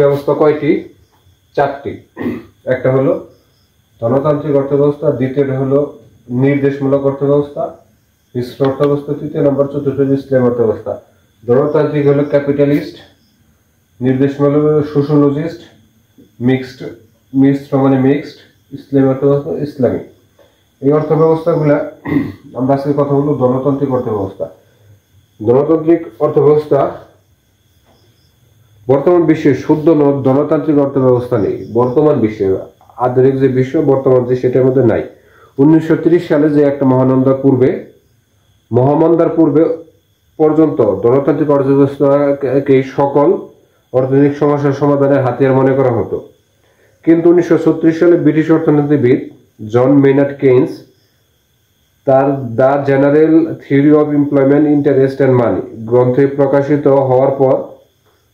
ব্যবস্থা কয়টি? চারটি। একটা হলো ধনতান্ত্রিক অর্থব্যবস্থা, দ্বিতীয়টা হলো নির্দেশমূলক অর্থব্যবস্থা, মিশ্র অর্থব্যবস্থা তৃতীয় নম্বর, চতুর্থ ইসলাম অর্থব্যবস্থা। ধনতান্ত্রিক হলো ক্যাপিটালিস্ট, নির্দেশমূলক হলো সোশ্যোলজিস্ট, মিশ্র মানে মিক্সড, ইসলামী অর্থব্যবস্থা ইসলামী। এই অর্থব্যবস্থাগুলা আমরা আজকে কথা বলবো ধনতান্ত্রিক অর্থব্যবস্থা। ধনতান্ত্রিক অর্থব্যবস্থা বর্তমান বিশ্বে শুদ্ধ ধনতান্ত্রিক অর্থব্যবস্থা নেই। বর্তমান বিশ্বে আধুনিক যে বিশ্ব বর্তমান যে সেটার মধ্যে নাই। 1930 সালে যে একটা মহামন্দার পূর্বে পর্যন্ত ধনতান্ত্রিক অর্থব্যবস্থাকে সকল অর্থনৈতিক সমস্যার সমাধানের হাতিয়ার মনে করা হতো। কিন্তু 1936 সালে ব্রিটিশ অর্থনীতিবিদ জন মেইনার্ড কেইন্স তার the general theory of employment, interest and money গ্রন্থে প্রকাশিত হওয়ার পর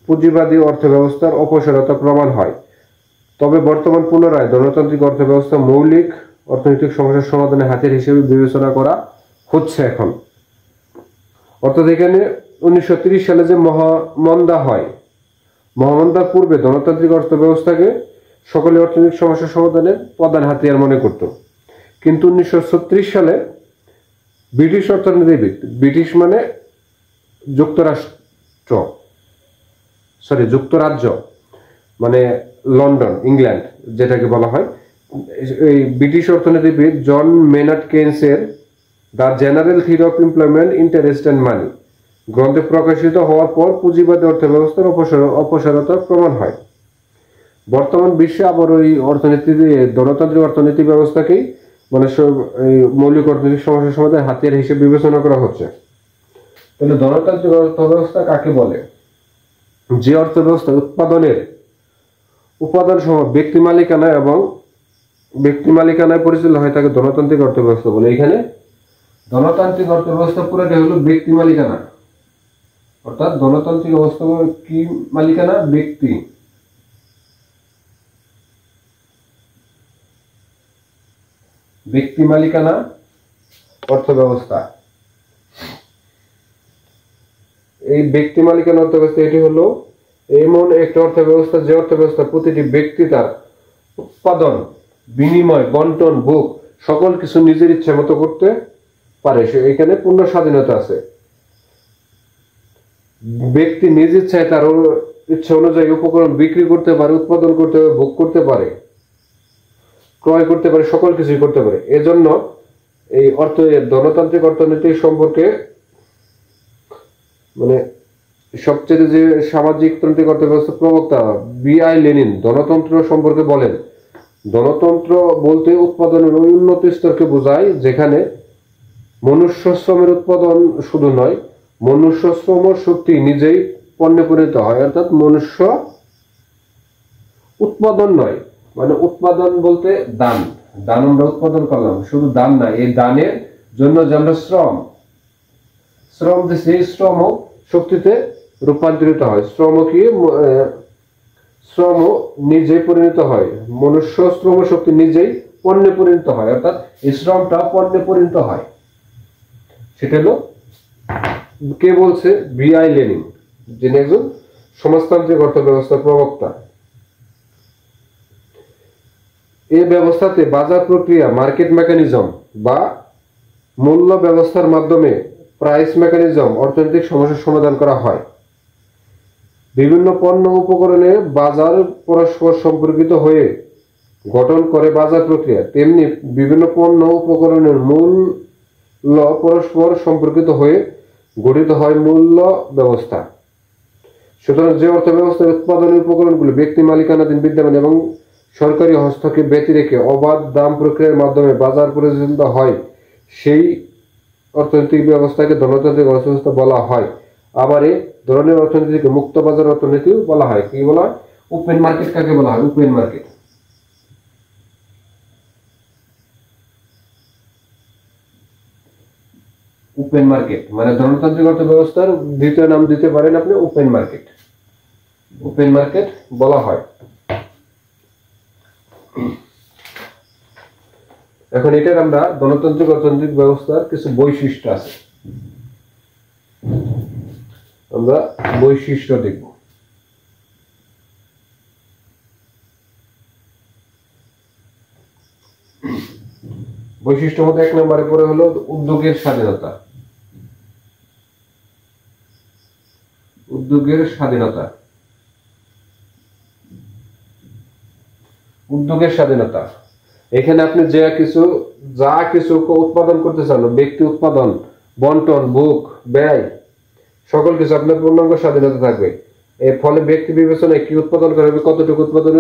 পুঁজিবাদী অর্থব্যবস্থার অপসরতা প্রমাণ হয়। তবে বর্তমান পুনরায় ধনতান্ত্রিক অর্থব্যবস্থা মৌলিক অর্থনৈতিক সমস্যার সমাধানের হাতিয়ার হিসেবে বিবেচনা করা হচ্ছে এখন। অর্থাৎ এখানে 1930 সালে যে মহামন্দা হয়, মহামন্দার পূর্বে ধনতান্ত্রিক অর্থব্যবস্থাকে সকলে অর্থনৈতিক সমস্যার সমাধানের প্রধান হাতিয়ার মনে করত। কিন্তু 1936 সালে ব্রিটিশ অর্থনীতিবিদ, ব্রিটিশ মানে যুক্তরাজ্য মানে লন্ডন, ইংল্যান্ড যেটাকে বলা হয়, এই ব্রিটিশ অর্থনীতিবিদ জন মেইনার্ড কেইন্সের the general theory of employment, interest and money গ্রন্থে প্রকাশিত হওয়ার পর পুঁজিবাদী অর্থব্যবস্থার অপসরতার প্রমাণ হয়। বর্তমান বিশ্বে আবার ওই ধনতান্ত্রিক অর্থনীতি ব্যবস্থাকেই মানে মৌলিক অর্থনৈতিক সমস্যার সমাধানের হাতিয়ার হিসেবে বিবেচনা করা হচ্ছে। তাহলে ধনতান্ত্রিক অর্থব্যবস্থা কাকে বলে? যে অর্থব্যবস্থা উপাদান সহ ব্যক্তি মালিকানায় পরিচালিত হয় তাকে ধনতান্ত্রিক অর্থব্যবস্থা বলে। এখানে ধনতান্ত্রিক অর্থব্যবস্থা পুরোটা হলো ব্যক্তি মালিকানা। অর্থাৎ ধনতান্ত্রিক অবস্থা কি মালিকানা? ব্যক্তি মালিকানা অর্থব্যবস্থা। এই ব্যক্তি মালিকানা অর্থব্যবস্থা এটি হলো এমন একটা অর্থব্যবস্থা যে অর্থব্যবস্থা প্রতিটি ব্যক্তি তার উৎপাদন, বিনিময়, বন্টন, ভোগ সকল কিছু নিজের ইচ্ছা মতো করতে পারে। এখানে পূর্ণ স্বাধীনতা আছে। ব্যক্তি নিজ ইচ্ছায় তার ইচ্ছা অনুযায়ী উপকরণ বিক্রি করতে পারে, উৎপাদন করতে পারে, ভোগ করতে পারে, ক্রয় করতে পারে, সকল কিছুই করতে পারে। এজন্য এই ধনতান্ত্রিক অর্থনীতি সম্পর্কে মানে সবচেয়ে যে সামাজিক তান্ত্রিক অর্থব্যবস্থা প্রবক্তা বি.আই. লেনিন ধনতন্ত্র সম্পর্কে বলেন, ধনতন্ত্র বলতে উৎপাদনের ওই উন্নত স্তরকে বোঝায় যেখানে মনুষ্য শ্রমের উৎপাদন শুধু নয়, মনুষ্য শ্রম শক্তি নিজেই পণ্যে পরিণত হয়। অর্থাৎ মনুষ্য উৎপাদন নয়, মানে উৎপাদন বলতে দান আমরা উৎপাদন করলাম, শুধু দান না, এই দানের জন্য যে আমরা শ্রম দিচ্ছি, এই শ্রম শক্তিতে রূপান্তরিত হয়। শ্রম নিজে পরিণত হয়, মনুষ্য শ্রম শক্তি নিজেই পণ্যে পরিণত হয়। অর্থাৎ এই শ্রমটা পণ্যে পরিণত হয়। সেটা হলো কে বলছে? বি.আই. লেনিন, যিনি একজন সমাজতান্ত্রিক অর্থব্যবস্থার প্রবক্তা। এই ব্যবস্থাতে বাজার প্রক্রিয়া, মার্কেট মেকানিজম বা মূল্য ব্যবস্থার মাধ্যমে প্রাইস মেকানিজম অর্থনৈতিক সমস্যার সমাধান করা হয়। বিভিন্ন পণ্য উপকরণে বাজার পরস্পর সম্পর্কিত হয়ে গঠন করে বাজার প্রক্রিয়া, তেমনি বিভিন্ন পণ্য উপকরণের মূল্য পরস্পর সম্পর্কিত হয়ে গঠিত হয় মূল্য ব্যবস্থা। সুতরাং যে অর্থব্যবস্থার উৎপাদনের উপকরণগুলো ব্যক্তি মালিকানাধীন বিদ্যমান এবং সরকারি হস্তক্ষেপ ব্যতি রেখে অবাধ দাম প্রক্রিয়ার মাধ্যমে বাজার পরিচালিত হয়, সেই অর্থনৈতিক ব্যবস্থাকে ধনতান্ত্রিক অর্থব্যবস্থা বলা হয়। আবার এই ধরনের অর্থনীতিকে মুক্ত বাজার অর্থনীতিও বলা হয়। কি বলা হয়? ওপেন মার্কেট কাকে বলা হয়? ওপেন মার্কেট মানে ধনতান্ত্রিক অর্থব্যবস্থার দ্বিতীয় নাম দিতে পারেন আপনি ওপেন মার্কেট বলা হয়। এখন এটার আমরা গণতান্ত্রিক অর্থনৈতিক ব্যবস্থার কিছু বৈশিষ্ট্য আছে, আমরা বৈশিষ্ট্য দেখব। বৈশিষ্ট্যের মধ্যে 1 নম্বরে পড়ে হলো উদ্যোগের স্বাধীনতা। উদ্যোগের স্বাধীনতা, উদ্যোগের স্বাধীনতা। এখানে আপনি যা কিছু উৎপাদন করতে চান, ব্যক্তি উৎপাদন, বন্টন, ভোগ, ব্যয়, সকল কিছু আপনার পূর্ণাঙ্গ স্বাধীনতা থাকবে। এর ফলে ব্যক্তি বিবেচনায় কি উৎপাদন করা হবে, কতটুকু উৎপাদন,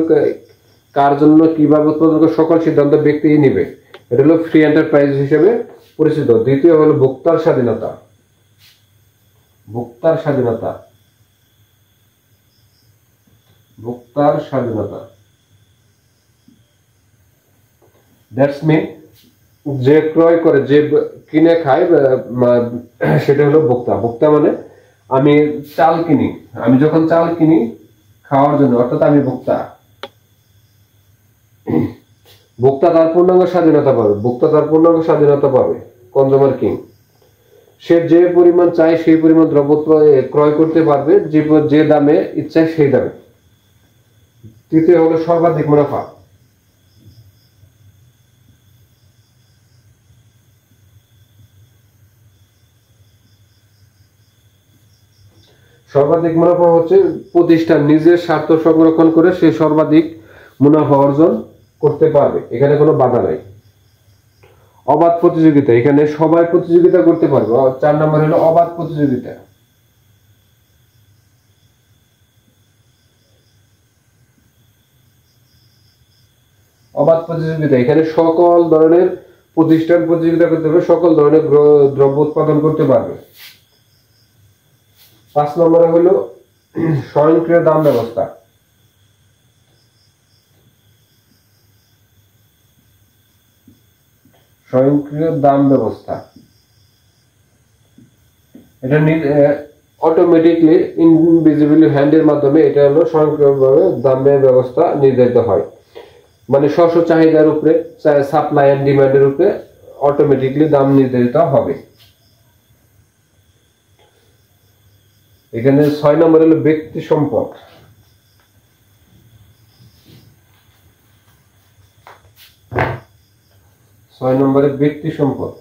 কার জন্য, কিভাবে উৎপাদন করে, সকল সিদ্ধান্ত ব্যক্তিই নিবে। এটা হলো ফ্রি এন্টারপ্রাইজ হিসেবে পরিচিত। দ্বিতীয় হলো ভোক্তার স্বাধীনতা। ভোক্তার স্বাধীনতা, ভোক্তার স্বাধীনতা। দ্যাটস মিন যে ক্রয় করে, যে কিনে খায়, সেটা হলো ভোক্তা। ভোক্তা মানে আমি চাল কিনি, আমি যখন চাল কিনি খাওয়ার জন্য, অর্থাৎ আমি ভোক্তা। ভোক্তা তার পূর্ণাঙ্গ স্বাধীনতা পাবে, ভোক্তা তার পূর্ণাঙ্গ স্বাধীনতা পাবে। কনজিউমার কিং, সে যে পরিমাণ চায় সেই পরিমাণ দ্রব্য ক্রয় করতে পারবে, যে দামে ইচ্ছা সেই দামে। তৃতীয় হলো সর্বাধিক মুনাফা। সর্বাধিক মুনাফা হচ্ছে প্রতিষ্ঠান নিজের স্বার্থ সংরক্ষণ করে সে সর্বাধিক মুনাফা অর্জন করতে পারবে, এখানে কোনো বাধা নাই। অবাধ প্রতিযোগিতা, এখানে সবাই প্রতিযোগিতা করতে পারবে। 4 নম্বর হলো অবাধ প্রতিযোগিতা। অবাধ প্রতিযোগিতা, এখানে সকল ধরনের প্রতিষ্ঠান প্রতিযোগিতা করতে পারবে, সকল ধরনের দ্রব্য উৎপাদন করতে পারবে। 5 নম্বরে হলো স্বয়ংক্রিয় দাম ব্যবস্থা। স্বয়ংক্রিয় দাম ব্যবস্থা, এটা অটোমেটিকলি ইনভিজিবল হ্যান্ডের মাধ্যমে এটা হলো স্বয়ংক্রিয়ভাবে দামের ব্যবস্থা নির্ধারিত হয়। মানে স্ব চাহিদার উপরে, সাপ্লাই এন্ড ডিমান্ডের উপরে অটোমেটিকলি দাম নির্ধারিত হবে। এখানে 6 নম্বর হলো ব্যক্তি সম্পদ। ছয় নম্বরে ব্যক্তি সম্পদ,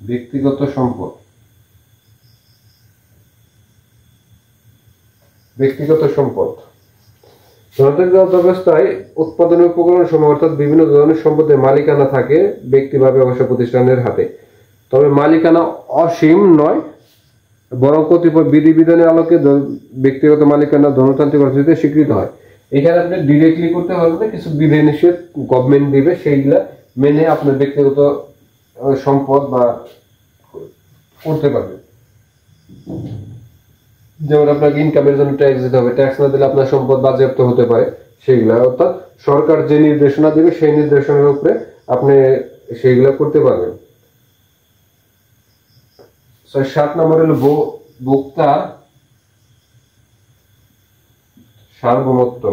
ব্যক্তিগত সম্পদ। ব্যক্তিগত সম্পদ, গণতান্ত্রিক ব্যবস্থায় উৎপাদনের উপকরণ সমূহ অর্থাৎ বিভিন্ন ধরনের সম্পদের মালিকানা থাকে ব্যক্তি বা ব্যবসা প্রতিষ্ঠানের হাতে। তবে মালিকানা অসীম নয়, বরং কতিপয় বিধিবিধানের আলোকে ব্যক্তিগত মালিকানা ধনতান্ত্রিক অর্থনীতিতে স্বীকৃত হয়। এখানে আপনি ডিরেক্টলি করতে পারবেন না, কিছু বিধি নিষেধ গভর্নমেন্ট দিবে, সেইগুলা মেনে আপনার ব্যক্তিগত সম্পদ বা করতে পারবেন। যেমন আপনাকে ইনকামের জন্য ট্যাক্স দিতে হবে, ট্যাক্স না দিলে আপনার সম্পদ বাজেয়াপ্ত হতে পারে, সেইগুলা। অর্থাৎ সরকার যে নির্দেশনা দিবে সেই নির্দেশনার উপরে আপনি সেইগুলা করতে পারবেন। 7 নম্বর হলো ভোক্তার সার্বভৌমত্ব।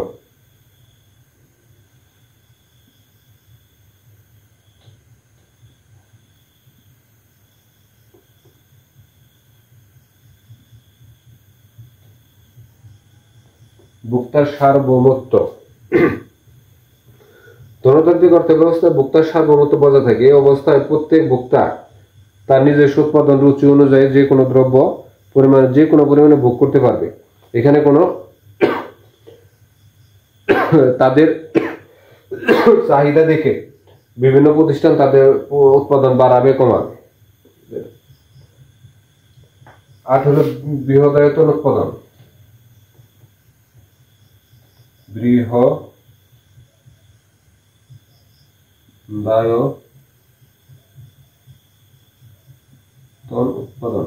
ভোক্তার সার্বভৌমত্ব, গণতান্ত্রিক অর্থব্যবস্থায় ভোক্তার সার্বভৌমত্ব বজায় থাকে। এই অবস্থায় প্রত্যেক ভোক্তা তার নিজস্ব উৎপাদন রুচি অনুযায়ী যে কোনো পরিমাণে ভোগ করতে পারবে। এখানে কোনো তাদের চাহিদা দেখে বিভিন্ন প্রতিষ্ঠান তাদের উৎপাদন বাড়াবে, কমাবে। 8 হলো বৃহদায়তন উৎপাদন। উৎপাদন,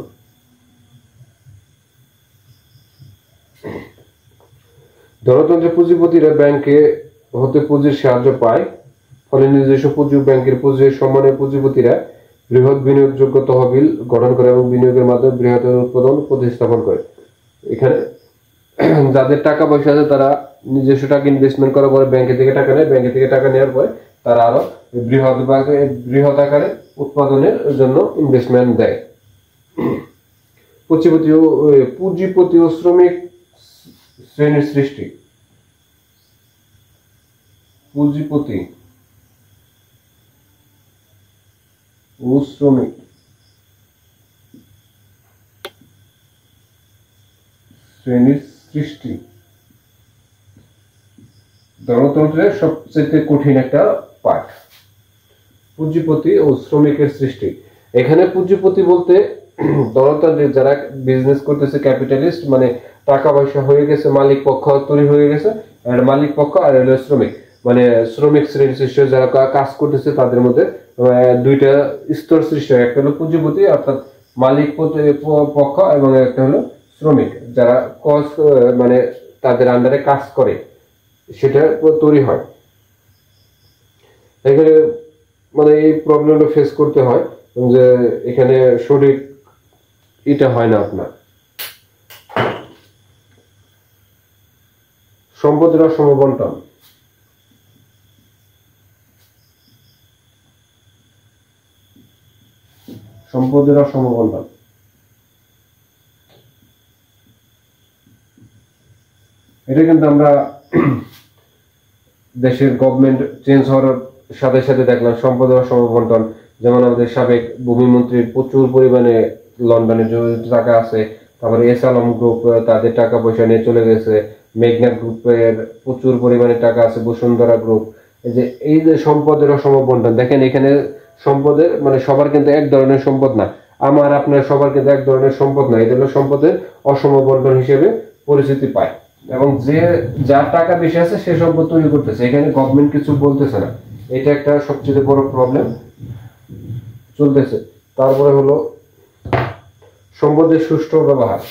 ধনতন্ত্রের পুঁজিপতিরা ব্যাংকে হতে পুঁজির সাহায্য পায়, ফলে নিজস্ব পুঁজি ব্যাংকের পুঁজির সম্মানে পুঁজিপতিরা বৃহৎ বিনিয়োগযোগ্য তহবিল গঠন করে এবং বিনিয়োগের মাধ্যমে বৃহৎ উৎপাদন প্রতিস্থাপন করে। এখানে যাদের টাকা পয়সা আছে তারা নিজস্ব টাকা ইনভেস্টমেন্ট করার পরে ব্যাংকে থেকে টাকা নেয়, ব্যাংকে থেকে টাকা নেওয়ার পরে তারা আরো বৃহৎ আকারে উৎপাদনের জন্য ইনভেস্টমেন্ট দেয়। পুঁজিপতি ও শ্রমিক শ্রেণীর সৃষ্টি। পুঁজিপতি ও শ্রমিক শ্রেণীর সৃষ্টি গণতন্ত্রের সবচেয়ে কঠিন একটা পাঠ। পুঁজিপতি ও শ্রমিকের সৃষ্টি। এখানে পুঁজিপতি বলতে গণতন্ত্রের যারা বিজনেস করতেছে, ক্যাপিটালিস্ট, মানে টাকা পয়সা হয়ে গেছে, মালিক পক্ষ তৈরি হয়ে গেছে, আর মালিক পক্ষ আর হলো শ্রমিক, মানে শ্রমিক শ্রেণী সৃষ্টি যারা কাজ করতেছে তাদের মধ্যে দুইটা স্তর সৃষ্টি হয়। একটা হলো পুঁজিপতি অর্থাৎ মালিক পক্ষ, এবং একটা হলো শ্রমিক যারা মানে তাদের আন্ডারে কাজ করে, সেটা তৈরি হয়। এখানে মানে এই প্রবলেমটা ফেস করতে হয় যে এখানে সঠিক এটা হয় না আপনার। সম্পদের অসম বন্টন। সম্পদের অসম বন্টন এটা কিন্তু আমরা দেশের গভর্নমেন্ট চেঞ্জ হওয়ার সাথে সাথে দেখলাম সম্পদের অসম বন্টন। যেমন আমাদের সাবেক ভূমিমন্ত্রীর প্রচুর পরিমাণে লন্ডনে যে টাকা আছে, তারপরে এস আলম গ্রুপ তাদের টাকা পয়সা নিয়ে চলে গেছে, মেঘনা গ্রুপের প্রচুর পরিমাণে টাকা আছে, বসুন্ধরা গ্রুপ। এই যে সম্পদের অসম বন্টন, দেখেন এখানে সম্পদের মানে সবার কিন্তু এক ধরনের সম্পদ না, আমার আপনার সবার কিন্তু এক ধরনের সম্পদ না, এটা হলো সম্পদের অসম বন্টন হিসেবে পরিচিতি পায়। এবং যে যার টাকা বেশি আছে সে সম্পদ তৈরি করতেছে, এখানে গভর্নমেন্ট কিছু বলতেছে না, এটা একটা সবচেয়ে বড় প্রবলেম চলতেছে। তারপরে হলো সম্পদের সুষ্ঠু ব্যবহার।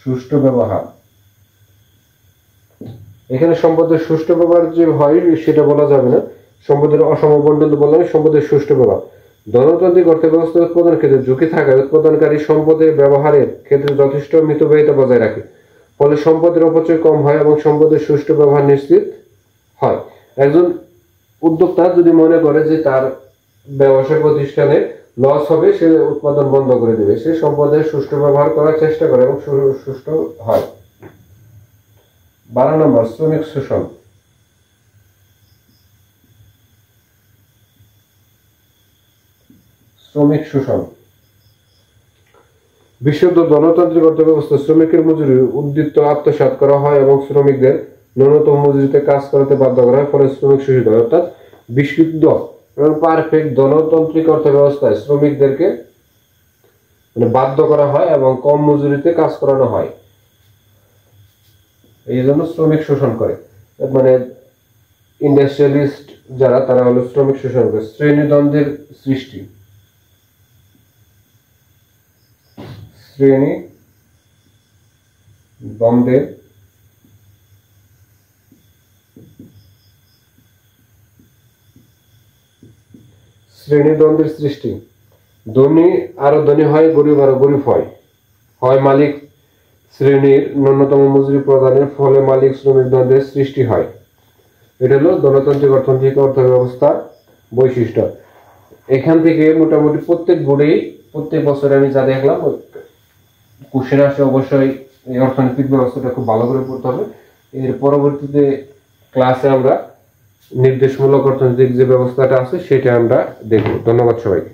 সুষ্ঠু ব্যবহার, এখানে সম্পদের সুষ্ঠু ব্যবহার যে হয় সেটা বলা যাবে না, সম্পদের অসম বন্টন তো বললাম, সম্পদের সুষ্ঠু ব্যবহার। গণতান্ত্রিক অর্থ ব্যবস্থা উৎপাদনের ক্ষেত্রে ঝুঁকি থাকায় উৎপাদনকারী সম্পদের ব্যবহারের ক্ষেত্রে যথেষ্ট মিতব্যয়িতা বজায় রাখে, ফলে সম্পদের অপচয় কম হয় এবং সম্পদের সুষ্ঠু ব্যবহার নিশ্চিত হয়। একজন উদ্যোক্তা যদি মনে করে যে তার ব্যবসা প্রতিষ্ঠানে লস হবে, সে উৎপাদন বন্ধ করে দেবে, সে সম্পদের সুষ্ঠু ব্যবহার করার চেষ্টা করে এবং সুষ্ঠু হয়। 12 নম্বর শ্রমিক শোষণ। শ্রমিক শোষণ বিশুদ্ধ গণতান্ত্রিক অর্থব্যবস্থা শ্রমিকের মজুরি উদ্বৃত্ত আত্মসাৎ করা হয় এবং শ্রমিকদের ন্যূনতম মজুরিতে কাজ করতে বাধ্য করা হয়, ফলে শ্রমিক শোষিত হয়। অর্থাৎ বিশুদ্ধ এবং পারফেক্ট গণতান্ত্রিক অর্থব্যবস্থায় শ্রমিকদেরকে মানে বাধ্য করা হয় এবং কম মজুরিতে কাজ করানো হয়, এই জন্য শ্রমিক শোষণ করে। মানে ইন্ডাস্ট্রিয়ালিস্ট যারা তারা হলো শ্রমিক শোষণ করে। শ্রেণীদ্বন্দ্বের সৃষ্টি। শ্রেণীদ্বন্দ্বের সৃষ্টি। ধনী আরো ধনী হয়, গরিব আরো গরিব হয়। হয় মালিক শ্রেণীর ন্যূনতম মজুরি প্রদানের ফলে মালিক শ্রমিক দ্বন্দ্বের সৃষ্টি হয়। এটা হলো গণতান্ত্রিক অর্থনৈতিক অর্থব্যবস্থার বৈশিষ্ট্য। এখান থেকে মোটামুটি প্রত্যেক বছর আমি যা দেখলাম কোশ্চেন আসে, অবশ্যই এই অর্থনৈতিক ব্যবস্থাটা খুব ভালো করে পড়তে হবে। এর পরবর্তীতে ক্লাসে আমরা নির্দেশমূলক অর্থনৈতিক যে ব্যবস্থাটা আছে সেটা আমরা দেখব। ধন্যবাদ সবাইকে।